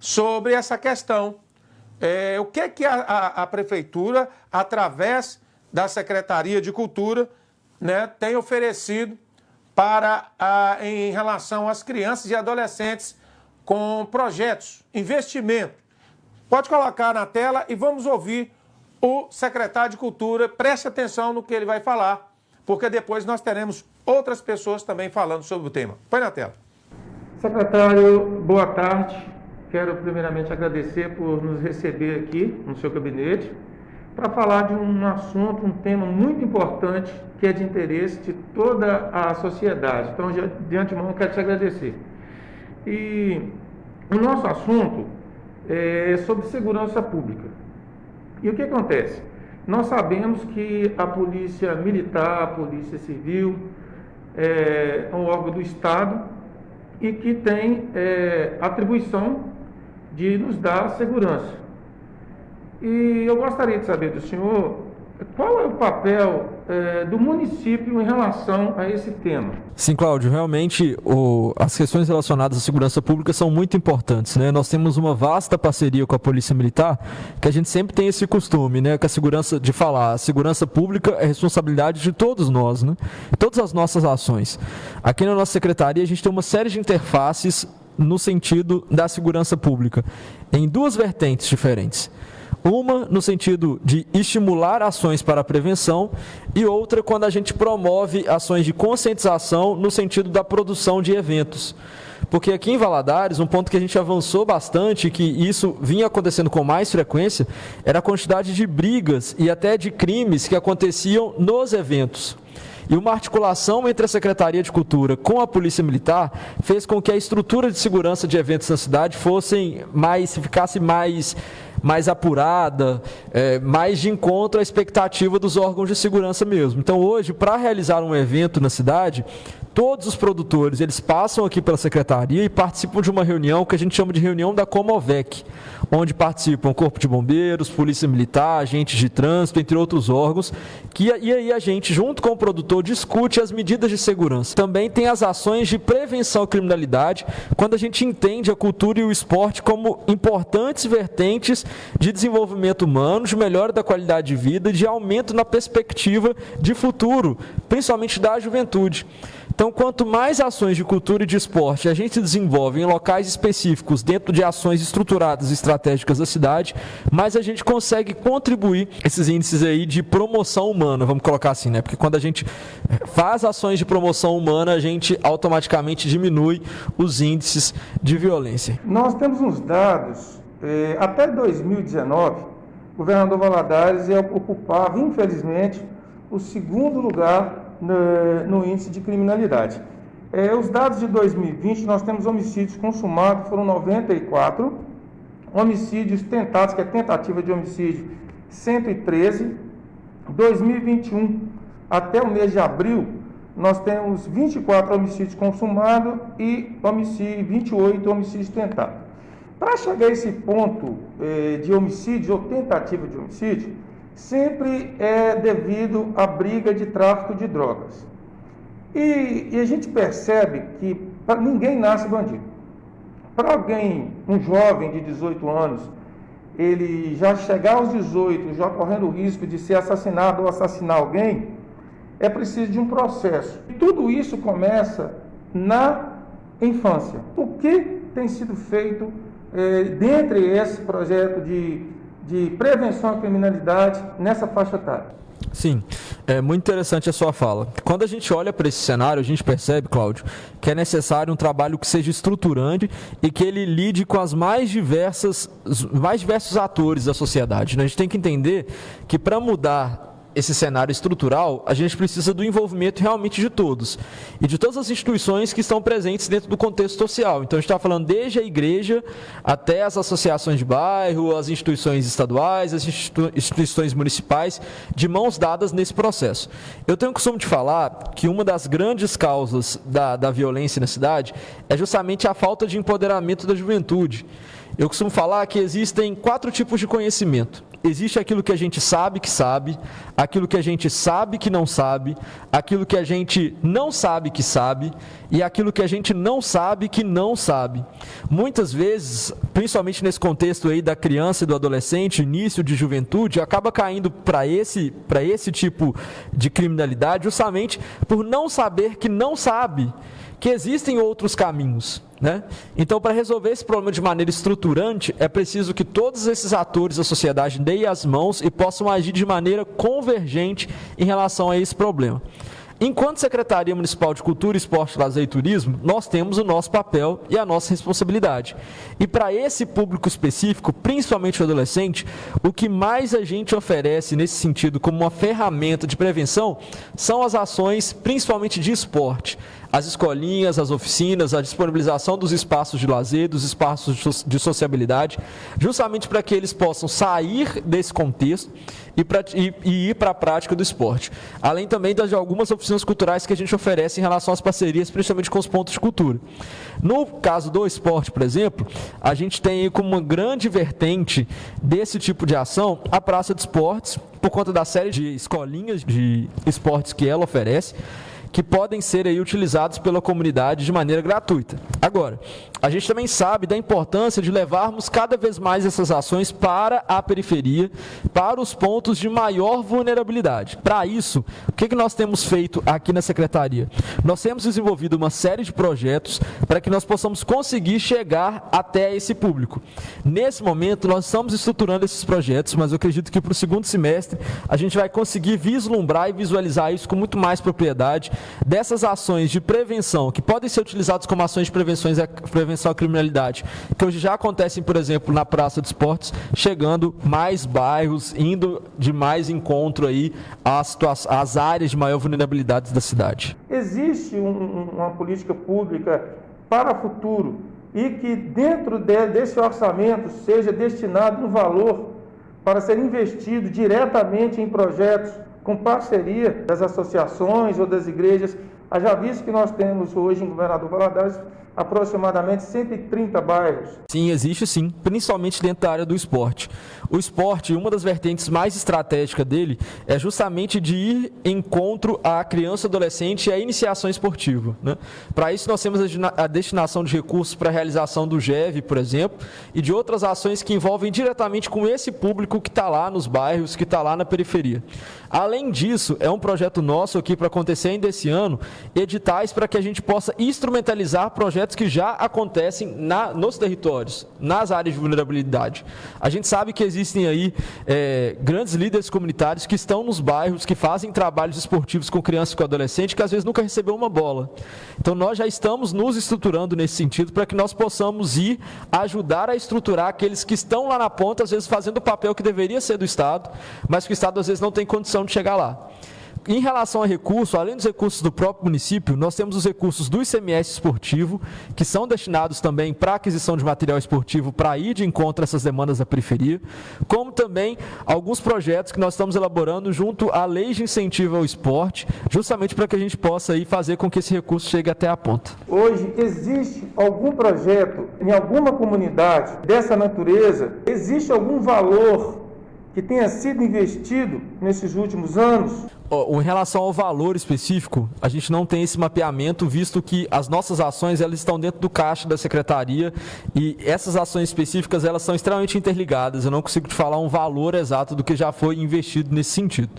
sobre essa questão. O que a Prefeitura, através da Secretaria de Cultura, né, tem oferecido em relação às crianças e adolescentes com projetos, investimento. Pode colocar na tela e vamos ouvir o secretário de Cultura. Preste atenção no que ele vai falar, porque depois nós teremos outras pessoas também falando sobre o tema. Põe na tela. Secretário, boa tarde. Quero primeiramente agradecer por nos receber aqui no seu gabinete para falar de um assunto, um tema muito importante que é de interesse de toda a sociedade. Então, de antemão, eu quero te agradecer. E o nosso assunto é sobre segurança pública. E o que acontece? Nós sabemos que a Polícia Militar, a Polícia Civil, é um órgão do Estado e que tem atribuição de nos dar segurança. E eu gostaria de saber do senhor qual é o papel do município em relação a esse tema. Sim, Cláudio, realmente as questões relacionadas à segurança pública são muito importantes, né? Nós temos uma vasta parceria com a Polícia Militar, que a gente sempre tem esse costume, né? Que a segurança pública é responsabilidade de todos nós, né? Todas as nossas ações. Aqui na nossa secretaria a gente tem uma série de interfaces no sentido da segurança pública, em duas vertentes diferentes. Uma no sentido de estimular ações para a prevenção e outra quando a gente promove ações de conscientização no sentido da produção de eventos. Porque aqui em Valadares, um ponto que a gente avançou bastante, que isso vinha acontecendo com mais frequência, era a quantidade de brigas e até de crimes que aconteciam nos eventos. E uma articulação entre a Secretaria de Cultura com a Polícia Militar fez com que a estrutura de segurança de eventos na cidade ficasse mais apurada, mais de encontro à expectativa dos órgãos de segurança mesmo. Então hoje, para realizar um evento na cidade, todos os produtores, eles passam aqui pela secretaria e participam de uma reunião que a gente chama de reunião da Comovec, onde participam Corpo de Bombeiros, Polícia Militar, agentes de trânsito, entre outros órgãos, e aí a gente, junto com o produtor, discute as medidas de segurança. Também tem as ações de prevenção à criminalidade, quando a gente entende a cultura e o esporte como importantes vertentes de desenvolvimento humano, de melhora da qualidade de vida e de aumento na perspectiva de futuro, principalmente da juventude. Então, quanto mais ações de cultura e de esporte a gente desenvolve em locais específicos, dentro de ações estruturadas e estratégicas da cidade, mais a gente consegue contribuir esses índices aí de promoção humana, vamos colocar assim, né? Porque quando a gente faz ações de promoção humana, a gente automaticamente diminui os índices de violência. Nós temos uns dados, até 2019, o governador Valadares ocupava, infelizmente, o segundo lugar no índice de criminalidade. Os dados de 2020, nós temos homicídios consumados, foram 94, homicídios tentados, que é tentativa de homicídio, 113. 2021, até o mês de abril, nós temos 24 homicídios consumados e 28 homicídios tentados. Para chegar a esse ponto de homicídio ou tentativa de homicídio, sempre é devido à briga de tráfico de drogas. E a gente percebe que ninguém nasce bandido. Para alguém, um jovem de 18 anos, ele já chegar aos 18, já correndo o risco de ser assassinado ou assassinar alguém, é preciso de um processo. E tudo isso começa na infância. O que tem sido feito dentro desse projeto de prevenção à criminalidade nessa faixa etária? Sim, é muito interessante a sua fala. Quando a gente olha para esse cenário, a gente percebe, Cláudio, que é necessário um trabalho que seja estruturante e que ele lide com os mais diversos atores da sociedade. A gente tem que entender que para mudar esse cenário estrutural, a gente precisa do envolvimento realmente de todos e de todas as instituições que estão presentes dentro do contexto social. Então, a gente está falando desde a igreja até as associações de bairro, as instituições estaduais, as instituições municipais, de mãos dadas nesse processo. Eu tenho o costume de falar que uma das grandes causas da violência na cidade é justamente a falta de empoderamento da juventude. Eu costumo falar que existem 4 tipos de conhecimento. existe aquilo que a gente sabe que sabe, aquilo que a gente sabe que não sabe, aquilo que a gente não sabe que sabe e aquilo que a gente não sabe que não sabe. Muitas vezes, principalmente nesse contexto aí da criança e do adolescente, início de juventude, acaba caindo para esse tipo de criminalidade justamente por não saber que não sabe que existem outros caminhos, né? Então, para resolver esse problema de maneira estruturante, é preciso que todos esses atores da sociedade deem as mãos e possam agir de maneira convergente em relação a esse problema. Enquanto Secretaria Municipal de Cultura, Esporte, Lazer e Turismo, nós temos o nosso papel e a nossa responsabilidade. E para esse público específico, principalmente o adolescente, o que mais a gente oferece nesse sentido como uma ferramenta de prevenção são as ações, principalmente de esporte. As escolinhas, as oficinas, a disponibilização dos espaços de lazer, dos espaços de sociabilidade, justamente para que eles possam sair desse contexto e ir para a prática do esporte. Além também de algumas oficinas culturais que a gente oferece em relação às parcerias, principalmente com os pontos de cultura. No caso do esporte, por exemplo, a gente tem como uma grande vertente desse tipo de ação a Praça de Esportes, por conta da série de escolinhas de esportes que ela oferece, que podem ser aí utilizados pela comunidade de maneira gratuita. Agora, a gente também sabe da importância de levarmos cada vez mais essas ações para a periferia, para os pontos de maior vulnerabilidade. Para isso, o que nós temos feito aqui na Secretaria? Nós temos desenvolvido uma série de projetos para que nós possamos conseguir chegar até esse público. Nesse momento, nós estamos estruturando esses projetos, mas eu acredito que para o segundo semestre a gente vai conseguir vislumbrar e visualizar isso com muito mais propriedade, dessas ações de prevenção, que podem ser utilizadas como ações de prevenção à criminalidade, que hoje já acontecem, por exemplo, na Praça de Esportes, chegando mais bairros, indo de mais encontro aí às áreas de maior vulnerabilidade da cidade. Existe uma política pública para o futuro e que dentro desse orçamento seja destinado um valor para ser investido diretamente em projetos com parceria das associações ou das igrejas. Haja visto que nós temos hoje em Governador Valadares aproximadamente 130 bairros. Sim, existe sim, principalmente dentro da área do esporte. O esporte, uma das vertentes mais estratégicas dele é justamente de ir em encontro à criança e adolescente e à iniciação esportiva, né? Para isso nós temos a destinação de recursos para a realização do GEV, por exemplo, e de outras ações que envolvem diretamente com esse público que está lá nos bairros, que está lá na periferia. Além disso, é um projeto nosso aqui para acontecer ainda esse ano, editais para que a gente possa instrumentalizar projetos que já acontecem nos territórios, nas áreas de vulnerabilidade. A gente sabe que existem aí grandes líderes comunitários que estão nos bairros, que fazem trabalhos esportivos com crianças e com adolescentes, que às vezes nunca recebeu uma bola. Então nós já estamos nos estruturando nesse sentido para que nós possamos ir ajudar a estruturar aqueles que estão lá na ponta, às vezes fazendo o papel que deveria ser do Estado, mas que o Estado às vezes não tem condição de chegar lá. Em relação a recursos, além dos recursos do próprio município, nós temos os recursos do ICMS esportivo, que são destinados também para aquisição de material esportivo para ir de encontro a essas demandas da periferia, como também alguns projetos que nós estamos elaborando junto à lei de incentivo ao esporte, justamente para que a gente possa aí fazer com que esse recurso chegue até a ponta. Hoje existe algum projeto em alguma comunidade dessa natureza? Existe algum valor que tenha sido investido nesses últimos anos? Em relação ao valor específico, a gente não tem esse mapeamento, visto que as nossas ações elas estão dentro do caixa da Secretaria e essas ações específicas elas são extremamente interligadas. Eu não consigo te falar um valor exato do que já foi investido nesse sentido.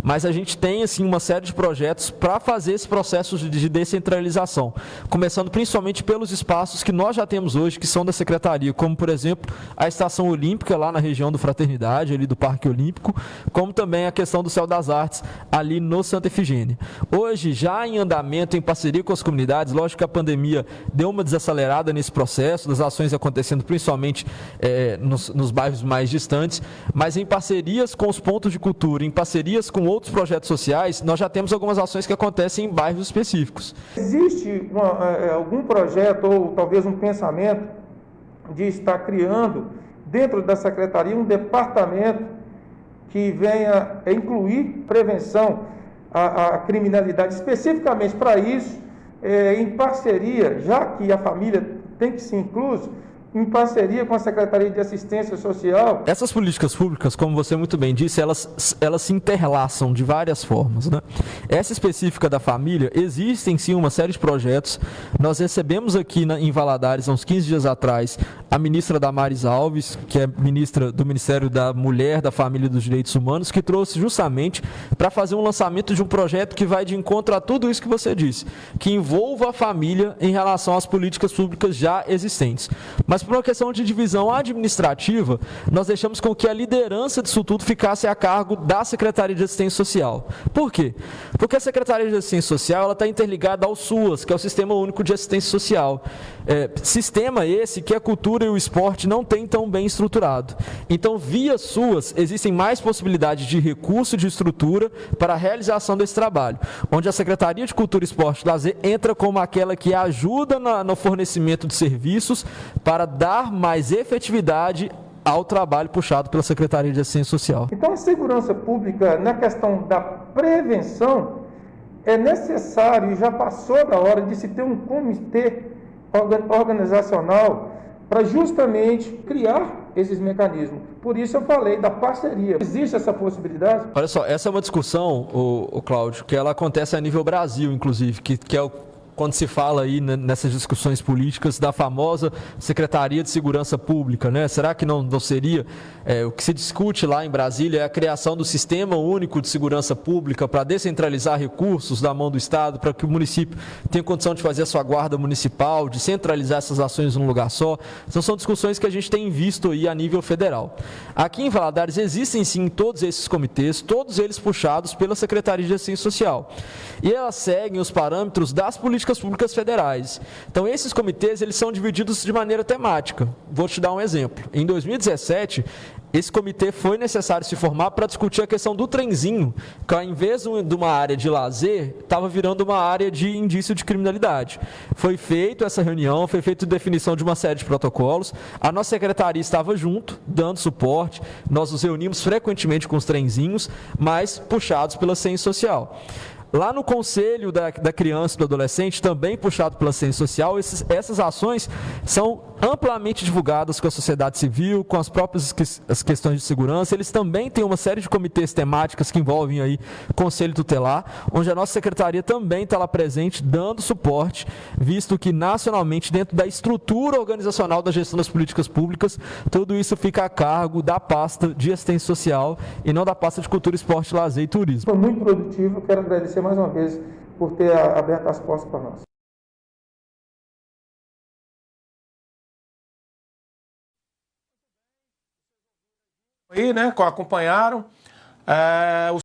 Mas a gente tem assim, uma série de projetos para fazer esse processo de descentralização, começando principalmente pelos espaços que nós já temos hoje, que são da Secretaria, como, por exemplo, a Estação Olímpica, lá na região do Fraternidade, ali do Parque Olímpico, como também a questão do Céu das Artes, ali no Santa Efigênia. Hoje, já em andamento, em parceria com as comunidades, lógico que a pandemia deu uma desacelerada nesse processo, das ações acontecendo principalmente nos bairros mais distantes, mas em parcerias com os pontos de cultura, em parcerias com outros projetos sociais, nós já temos algumas ações que acontecem em bairros específicos. Existe algum projeto ou talvez um pensamento de estar criando dentro da Secretaria um departamento que venha a incluir prevenção à criminalidade, especificamente para isso, em parceria, já que a família tem que ser inclusa, em parceria com a Secretaria de Assistência Social. Essas políticas públicas, como você muito bem disse, elas se interlaçam de várias formas, né? Essa específica da família, existem sim uma série de projetos. Nós recebemos aqui em Valadares, há uns 15 dias atrás, a ministra Damares Alves, que é ministra do Ministério da Mulher, da Família e dos Direitos Humanos, que trouxe justamente para fazer um lançamento de um projeto que vai de encontro a tudo isso que você disse, que envolva a família em relação às políticas públicas já existentes. Mas por uma questão de divisão administrativa, nós deixamos com que a liderança disso tudo ficasse a cargo da Secretaria de Assistência Social. Por quê? Porque a Secretaria de Assistência Social está interligada ao SUAS, que é o Sistema Único de Assistência Social. Sistema esse que a cultura e o esporte não têm tão bem estruturado. Então, via SUAS, existem mais possibilidades de recurso e de estrutura para a realização desse trabalho, onde a Secretaria de Cultura, Esporte e Lazer entra como aquela que ajuda no fornecimento de serviços para dar mais efetividade ao trabalho puxado pela Secretaria de Assistência Social. Então, a segurança pública, na questão da prevenção, é necessário e já passou da hora de se ter um comitê organizacional para justamente criar esses mecanismos. Por isso eu falei da parceria. Existe essa possibilidade? Olha só, essa é uma discussão, o Cláudio, que ela acontece a nível Brasil, inclusive, que é quando se fala aí nessas discussões políticas da famosa Secretaria de Segurança Pública, né? Será que não seria? O que se discute lá em Brasília é a criação do Sistema Único de Segurança Pública para descentralizar recursos da mão do Estado, para que o município tenha condição de fazer a sua guarda municipal, de centralizar essas ações num lugar só. Então, são discussões que a gente tem visto aí a nível federal. Aqui em Valadares existem sim todos esses comitês, todos eles puxados pela Secretaria de Assistência Social. E elas seguem os parâmetros das políticas públicas federais. Então, esses comitês, eles são divididos de maneira temática. Vou te dar um exemplo. Em 2017, esse comitê foi necessário se formar para discutir a questão do trenzinho, que ao invés de uma área de lazer, estava virando uma área de indício de criminalidade. Foi feita essa reunião, foi feita a definição de uma série de protocolos, a nossa secretaria estava junto, dando suporte, nós nos reunimos frequentemente com os trenzinhos, mas puxados pela ciência social. Lá no Conselho da Criança e do Adolescente, também puxado pela ciência social, essas ações são amplamente divulgadas com a sociedade civil, com as próprias as questões de segurança. Eles também têm uma série de comitês temáticas que envolvem aí Conselho Tutelar, onde a nossa secretaria também está lá presente, dando suporte, visto que nacionalmente, dentro da estrutura organizacional da gestão das políticas públicas, tudo isso fica a cargo da pasta de assistência social e não da pasta de cultura, esporte, lazer e turismo. Foi muito produtivo, quero agradecer mais uma vez por ter aberto as portas para nós. Aí, né, acompanharam.